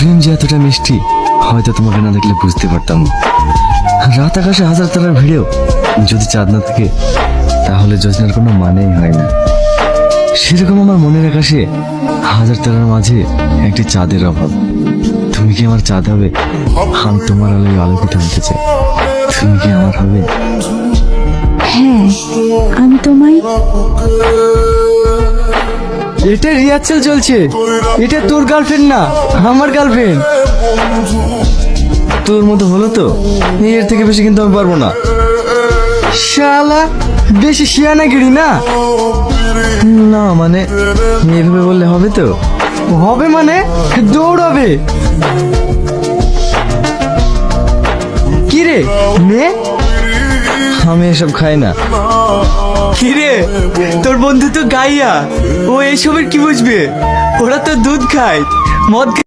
প্রেম যে এতটা মিষ্টি হয়তো তোমাকে না দেখলে বুঝতে পারতাম না। রাত আকাশে হাজার তারার ভিড়েও যদি চাঁদ না থাকে তাহলে যোজনার কোনো মানেই হয় না। সেরকম আমার মনের আকাশে হাজার তারার মাঝে একটি চাঁদের অভাব। তুমি কি আমার চাঁদ হবে? আমি তোমার আলোয় আলোকিত হতে চাই। তুমি কি আমার হবে? হ্যাঁ, আমি তোমায়। এটা রিহার্সাল চলছে, এটা তোর গার্লফ্রেন্ড না, আমার গার্লফ্রেন্ড। তোর মতো হলো তো, এর থেকে বেশি কিন্তু আমি পারবো না। শালা বেশি শিয়ানাগিরি না। না মানে এভাবে বললে হবে তো? হবে মানে দৌড়াবে। কি রে নে, আমি এসব খাই না। কি রে, তোর বন্ধু তো গাইয়া, ও এইসবের কি বুঝবে? ওরা তো দুধ খায়, মদ খায়।